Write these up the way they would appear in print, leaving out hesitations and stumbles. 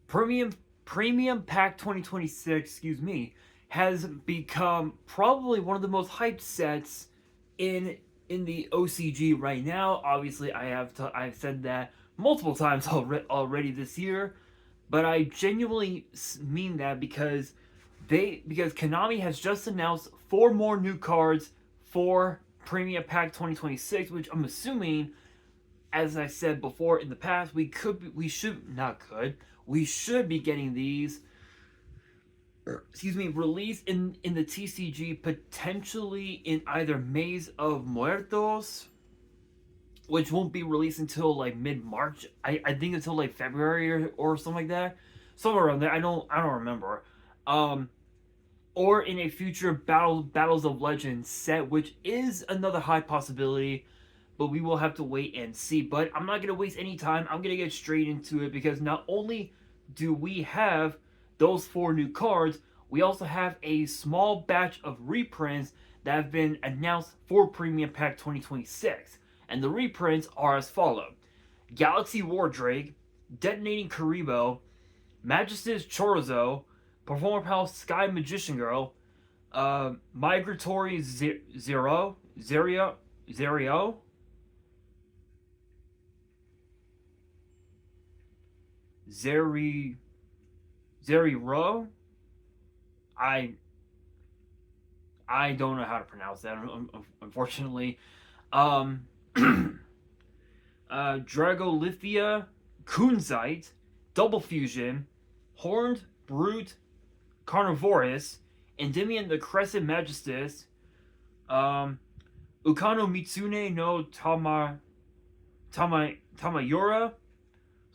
Premium Premium Pack 2026, excuse me, has become probably one of the most hyped sets in the OCG right now. Obviously, I've said that multiple times already this year, but I genuinely mean that because Konami has just announced 4 more new cards for Premium Pack 2026, which I'm assuming, as I said before in the past, we should be getting these, released in the TCG, potentially in either Maze of Muertos, which won't be released until like mid-March. I think until like February or something like that, somewhere around there. I don't remember. Um, or in a future Battles of Legends set, which is another high possibility, but we will have to wait and see. But I'm not gonna waste any time. I'm gonna get straight into it because not only do we have those 4 new cards, we also have a small batch of reprints that have been announced for Premium Pack 2026. And the reprints are as follow: Galaxy Wardrake, Detonating Karibo, Magistus Chorizo, Performer Pal Sky Magician Girl, Migratory Zerio, Zeri, Zeriro. I I don't know how to pronounce that, unfortunately. Um, Dragolithia, Kunzite, Double Fusion, Horned Brute, Carnivorous, Endymion the Crescent Magistus, Ukano Mitsune no Tamayura,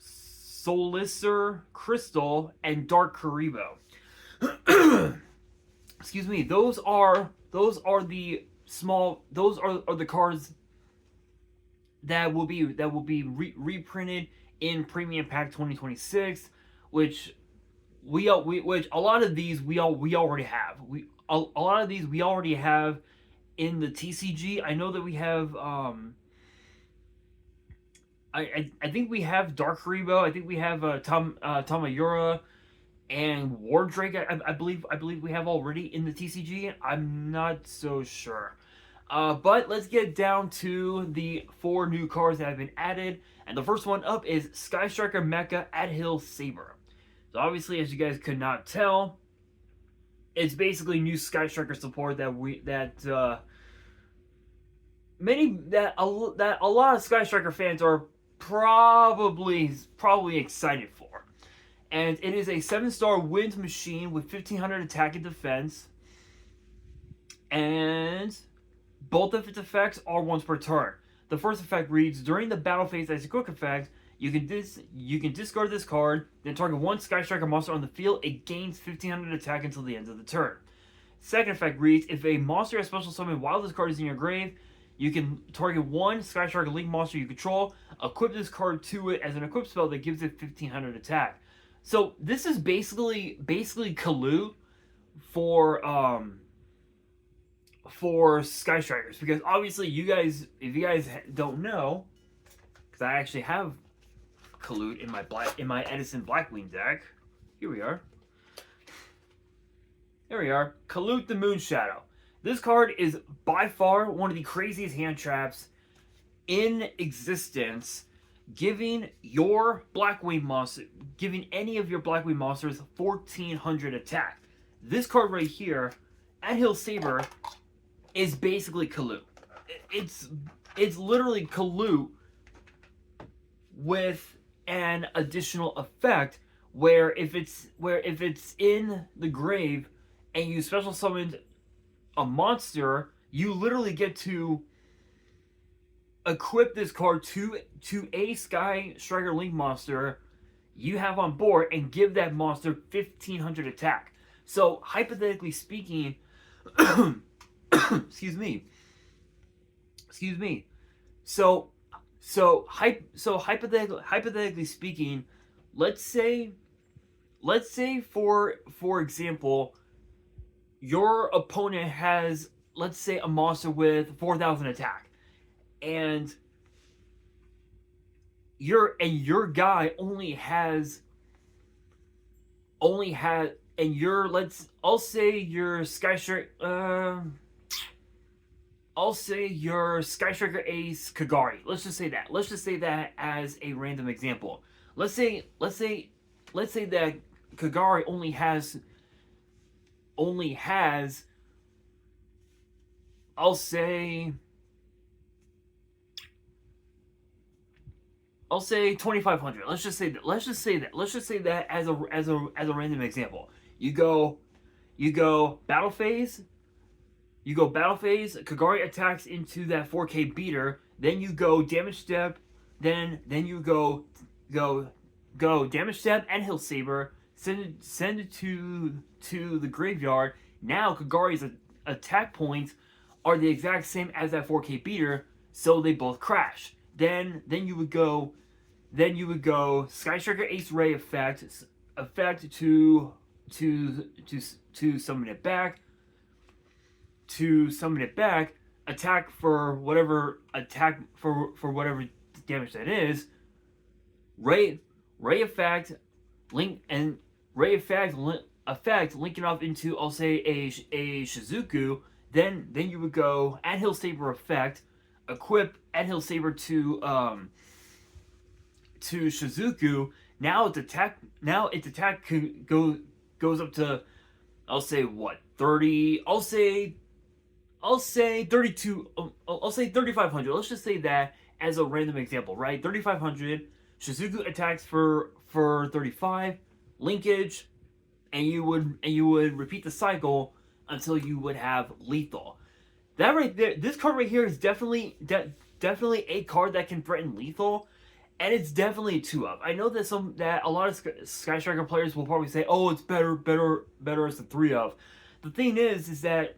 Solicer Crystal, and Dark Karibo. Excuse me. Those are the cards that will be reprinted in Premium Pack 2026, which which a lot of these we already have. A lot of these we already have in the TCG. I know that we have I think we have Dark Karibo. I think we have Tamayura and Wardrake. I believe we have already in the TCG. I'm not so sure. But let's get down to the 4 new cards that have been added. And the first one up is Sky Striker Mecha Adhill Saber. So obviously, as you guys could not tell, it's basically new Sky Striker support that a lot of Sky Striker fans are probably excited for. And it is a 7-star wind machine with 1500 attack and defense. And both of its effects are once per turn. The first effect reads: during the battle phase as a quick effect, you can discard this card, then target one Sky Striker monster on the field. It gains 1500 attack until the end of the turn. Second effect reads: if a monster has special summon while this card is in your grave, you can target one Sky Striker Link monster you control, equip this card to it as an equip spell that gives it 1500 attack. So this is basically Kalut for Sky Strikers, because obviously if you guys don't know, because I actually have Kalut in my Edison Blackwing deck. Here we are. There we are. Kalut the Moonshadow. This card is by far one of the craziest hand traps in existence, giving any of your Blackwing monsters 1400 attack. This card right here, Adhill Saber, is basically Kalut. It's literally Kalut with an additional effect where if it's in the grave and you special summoned a monster, you literally get to equip this card to a Sky Striker Link monster you have on board and give that monster 1500 attack. So hypothetically speaking, excuse me. So hypothetically speaking, let's say for example, your opponent has, let's say, a monster with 4000 attack, and your guy only has only has, and your, I'll say your Sky Striker, I'll say your Sky Striker Ace Kagari. Let's just say that. Let's just say that as a random example. Let's say that Kagari only has I'll say 2,500. Let's just say that. Let's just say that as a random example. You go battle phase. Kagari attacks into that 4K beater. Then you go damage step. Then you go damage step and Hill Saber. Send it to the graveyard. Now Kagari's attack points are the exact same as that 4K beater, so they both crash. Then you would go Sky Striker Ace Ray effect to summon it back. Attack for whatever damage that is. Ray effect linking off into, I'll say, a Shizuku. Then you would go Anthill Saber effect, equip Anthill Saber to Shizuku. Now its attack goes up to, I'll say, what, 30. I'll say 32. I'll say 3,500. Let's just say that as a random example, right? 3,500. Shizuku attacks for 35. Linkage, and you would repeat the cycle until you would have lethal. That right there, this card right here is definitely a card that can threaten lethal, and it's definitely a 2-up. I know that a lot of Sky Striker players will probably say, "Oh, it's better as a 3-up." The thing is that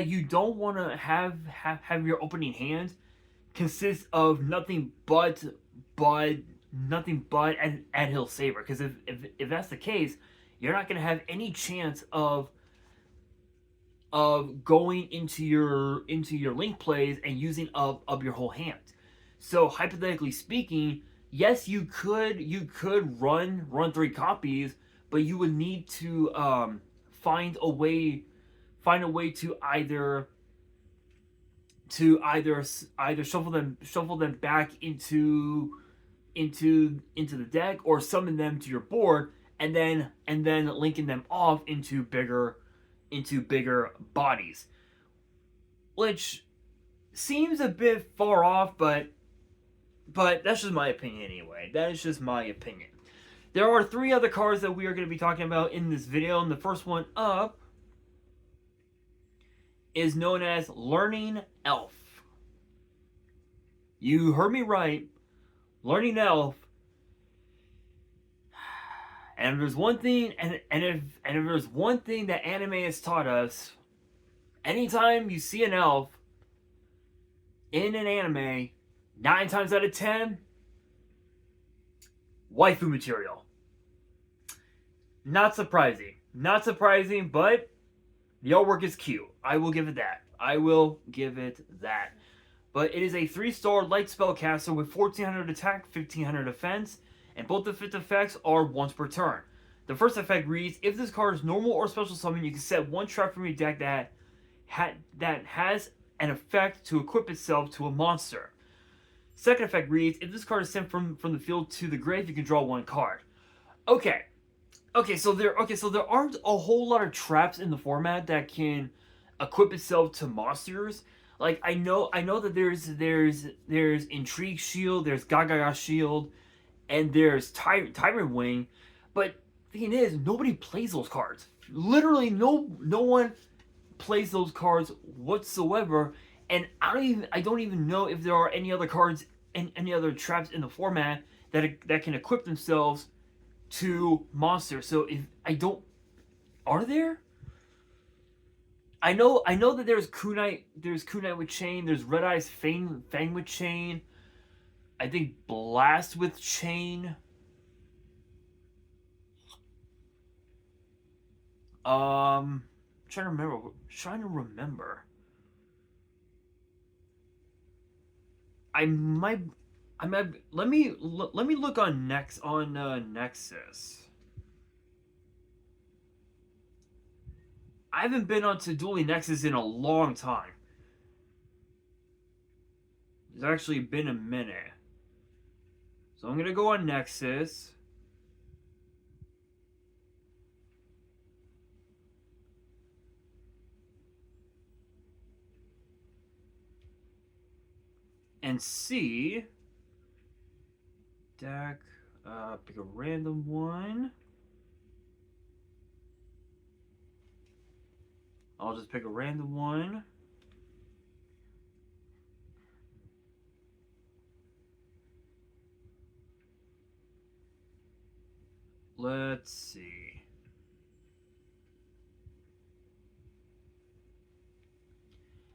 you don't want to have your opening hand consist of nothing but Anthill Saber, because if that's the case, you're not going to have any chance of going into your link plays and using up your whole hand. So hypothetically speaking, yes, you could run 3 copies, but you would need to find a way to either shuffle them back into the deck, or summon them to your board, and then linking them off into bigger bodies, which seems a bit far off, but that's just my opinion anyway. That is just my opinion. There are 3 other cards that we are going to be talking about in this video, and the first one up is known as Learning Elf. You heard me right. Learning Elf. And if there's one thing, and if there's one thing that anime has taught us, anytime you see an elf in an anime, 9 times out of 10, waifu material. Not surprising, but the artwork is cute. I will give it that. But it is a 3-star light spellcaster with 1,400 attack, 1,500 defense, and both effects are once per turn. The first effect reads: if this card is normal or special summon, you can set 1 trap from your deck that has an effect to equip itself to a monster. Second effect reads: if this card is sent from the field to the grave, you can draw 1 card. Okay, so there aren't a whole lot of traps in the format that can equip itself to monsters. Like, I know that there's Intrigue Shield, there's Gaga Shield, and there's Tyrant Wing, but the thing is, nobody plays those cards. Literally, no one plays those cards whatsoever, and I don't even know if there are any other cards and any other traps in the format that can equip themselves to monsters. So are there? I know that there's Kunai with Chain, there's Red Eyes Fang with Chain, I think Blast with Chain. Trying to remember. I might let me look on Nexus. I haven't been onto Dueling Nexus in a long time. It's actually been a minute. So I'm gonna go on Nexus. And see deck. Pick a random one. I'll just pick a random one. Let's see.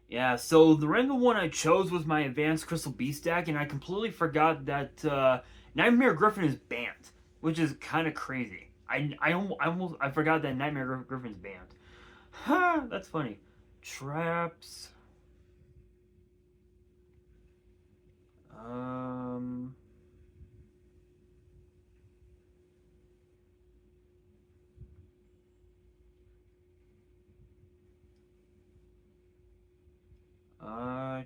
Yeah, so the random one I chose was my Advanced Crystal Beast deck, and I completely forgot that Nightmare Griffin is banned, which is kind of crazy. I forgot that Nightmare Griffin's banned. Ha, that's funny. Traps. Um. Uh.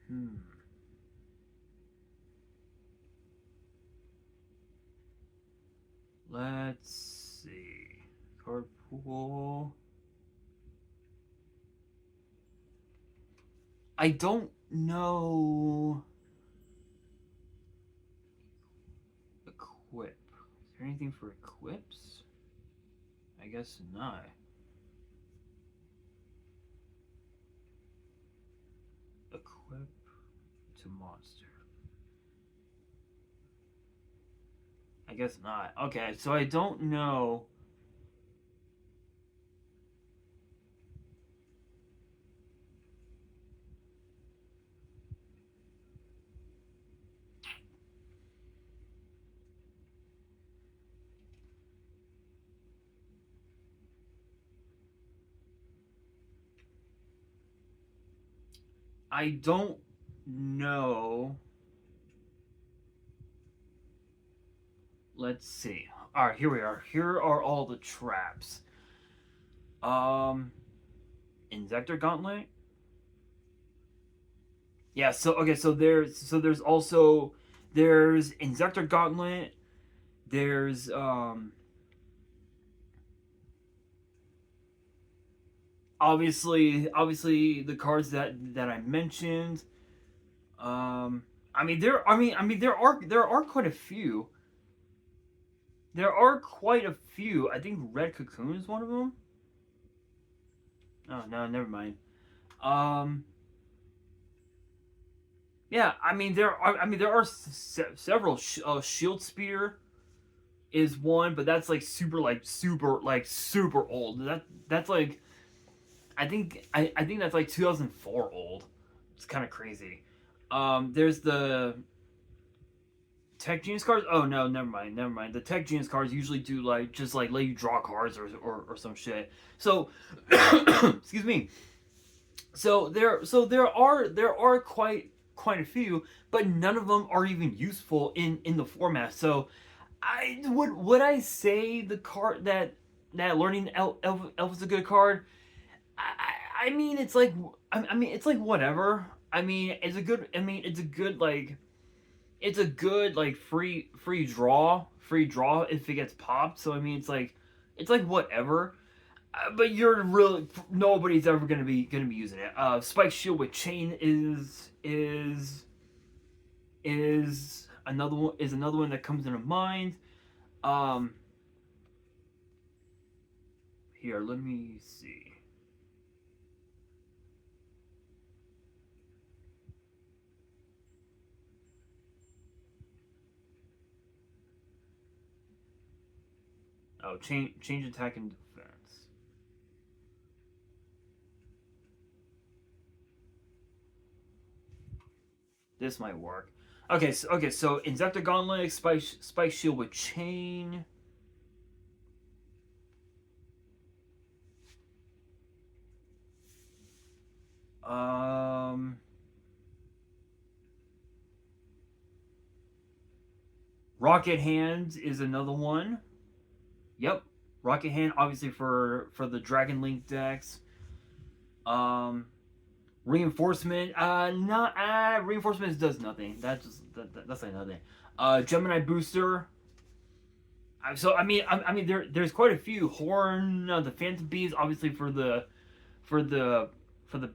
Hmm. Let's see. Card pool. I don't know. Equip. Is there anything for equips? I guess not. Equip to monster. I guess not. Okay, so I don't know. I don't know. Let's see. All right, here we are. Here are all the traps. Um, Insector Gauntlet. Yeah. So okay. There's also there's Insector Gauntlet. There's obviously the cards that I mentioned. There are quite a few. There are quite a few. I think Red Cocoon is one of them. Oh no, never mind. Um, yeah, there are several. Shield Spear is one, but that's super old. That's like I think that's like 2004 old. It's kind of crazy. There's the Tech Genius cards. Oh no, never mind. The Tech Genius cards usually do like just like let you draw cards or some shit. So, excuse me. So there are quite a few, but none of them are even useful in the format. So would I say the card that Learning Elf is a good card? I mean it's like it's like whatever. It's a good like free draw if it gets popped. So I mean it's like whatever. But you're really nobody's ever gonna be using it. Spike Shield with Chain is another one that comes into mind. Um, Here, let me see. Oh, change attack and defense. This might work. So Insector Gauntlet, Spike Shield with Chain. Um, Rocket Hand is another one. Yep, Rocket Hand obviously for the Dragon Link decks. Um, Reinforcement, not Reinforcement does nothing. That's like nothing. Gemini Booster. So I mean there's quite a few. Horn, the Phantom Bees, obviously for the for the for the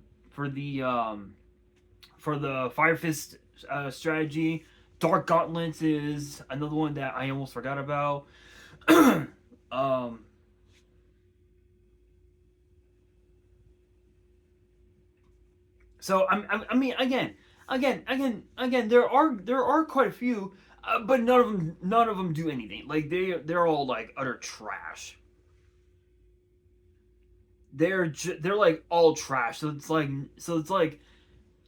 for the Fire Fist strategy. Dark Gauntlets is another one that I almost forgot about. um, so I mean again there are quite a few, but none of them do anything. Like they're all like utter trash. They're like all trash. So it's like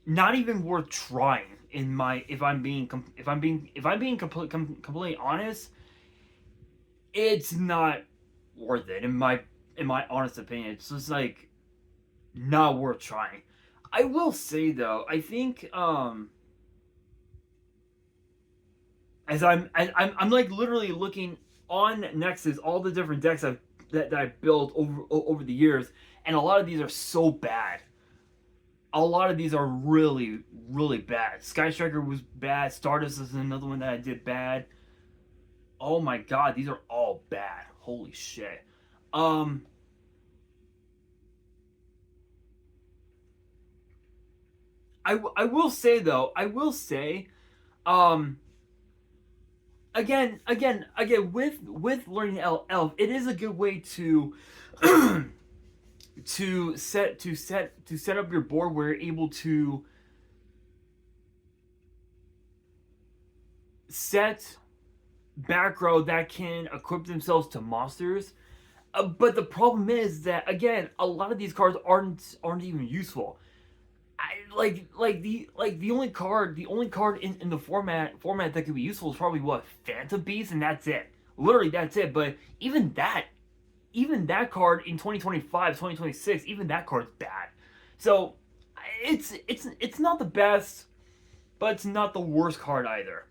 not even worth trying. In my if I'm being completely honest, it's not worth it in my honest opinion. It's just like not worth trying. I will say though, I think as I'm like literally looking on Nexus all the different decks that I've built over the years, and a lot of these are so bad. A lot of these are really really bad. Sky Striker was bad. Stardust is another one that I did bad. Oh my god, these are all bad. Holy shit. Um, I will say though, um, again with learning elf, it is a good way to to set up your board where you're able to set back row that can equip themselves to monsters. But the problem is that again, a lot of these cards aren't even useful. The only card in the format that could be useful is probably what, Phantom Beast, and that's it. Literally that's it. But even that card in 2025, 2026, even that card's bad. So it's not the best, but it's not the worst card either.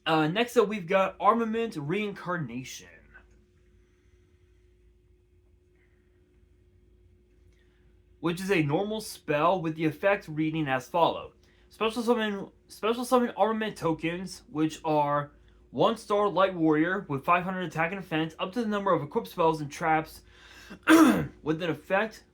Next up, we've got Armament Reincarnation, which is a normal spell with the effect reading as follows. Special summon armament tokens, which are 1-star light warrior with 500 attack and defense, up to the number of equipped spells and traps with an effect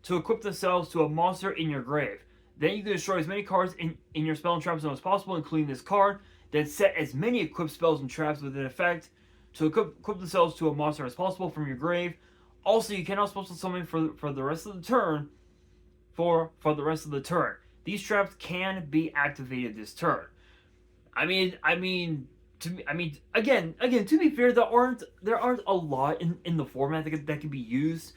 to equip themselves to a monster in your grave. Then you can destroy as many cards in your spell and trap zone as possible, including this card. Then set as many equipped spells and traps with an effect to equip themselves to a monster as possible from your grave. Also, you cannot special summon for the rest of the turn. For the rest of the turn, these traps can be activated this turn. Again, to be fair, there aren't a lot in the format that can be used.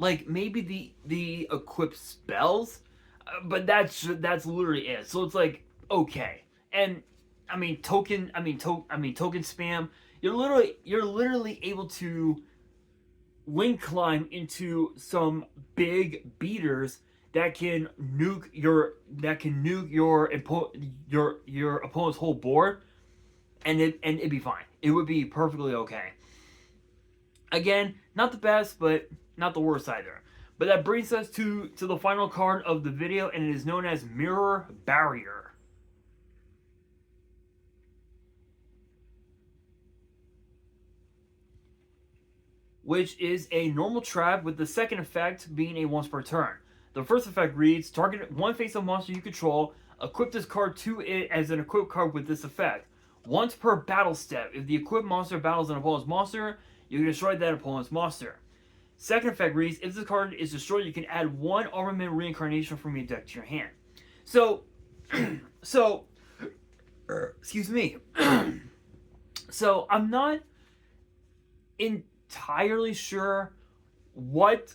Like maybe the equipped spells, but that's literally it. So it's like okay, and token spam. You're literally able to link climb into some big beaters that can nuke your opponent's whole board, and it'd be fine. It would be perfectly okay. Again, not the best, but not the worst either. But that brings us to the final card of the video, and it is known as Mirror Barrier, which is a normal trap with the second effect being a once per turn. The first effect reads, target one face-up monster you control, equip this card to it as an equipped card with this effect. Once per battle step, if the equipped monster battles an opponent's monster, you can destroy that opponent's monster. Second effect reads, if this card is destroyed, you can add one Armament Reincarnation from your deck to your hand. So, excuse me. So, I'm not entirely sure what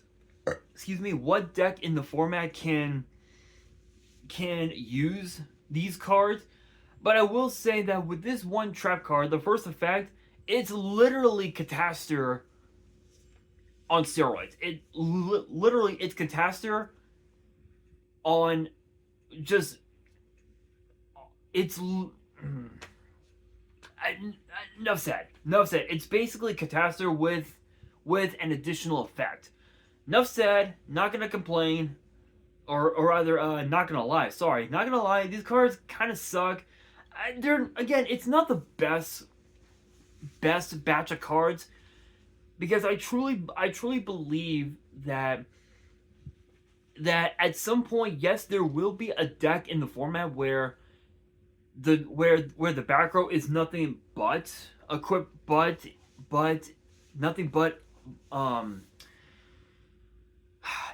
deck in the format can use these cards, but I will say that with this one trap card, the first effect, it's literally Cataster on steroids. It literally, it's Catastor on just, it's enough said. Enough said. It's basically Catastor with an additional effect. Enough said. Not gonna complain, or rather, not gonna lie. Sorry, not gonna lie. These cards kind of suck. They're, again, it's not the best batch of cards, because I truly believe that at some point, yes, there will be a deck in the format where the back row is nothing but equip, but nothing but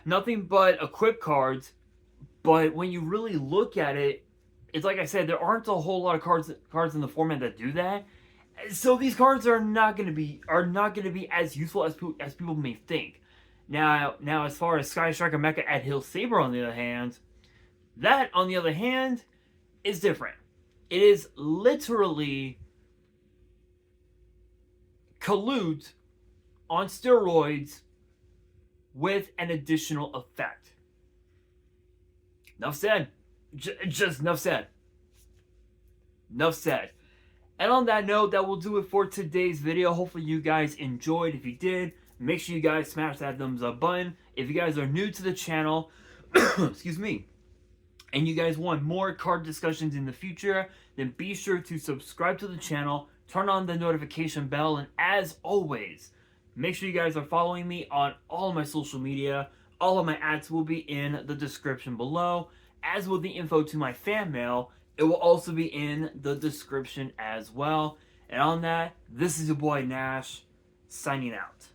nothing but equip cards. But when you really look at it, it's like I said, there aren't a whole lot of cards in the format that do that. So these cards are not going to be as useful as people may think. Now, as far as Sky Striker Mecha at Hill Saber, on the other hand, is different. It is literally Collude on steroids with an additional effect. Enough said. Just enough said. Enough said. And on that note, that will do it for today's video. Hopefully you guys enjoyed. If you did, make sure you guys smash that thumbs up button. If you guys are new to the channel, excuse me, and you guys want more card discussions in the future, then be sure to subscribe to the channel, turn on the notification bell, and as always, make sure you guys are following me on all of my social media. All of my ads will be in the description below, as will the info to my fan mail. It will also be in the description as well. And on that, this is your boy Nash, signing out.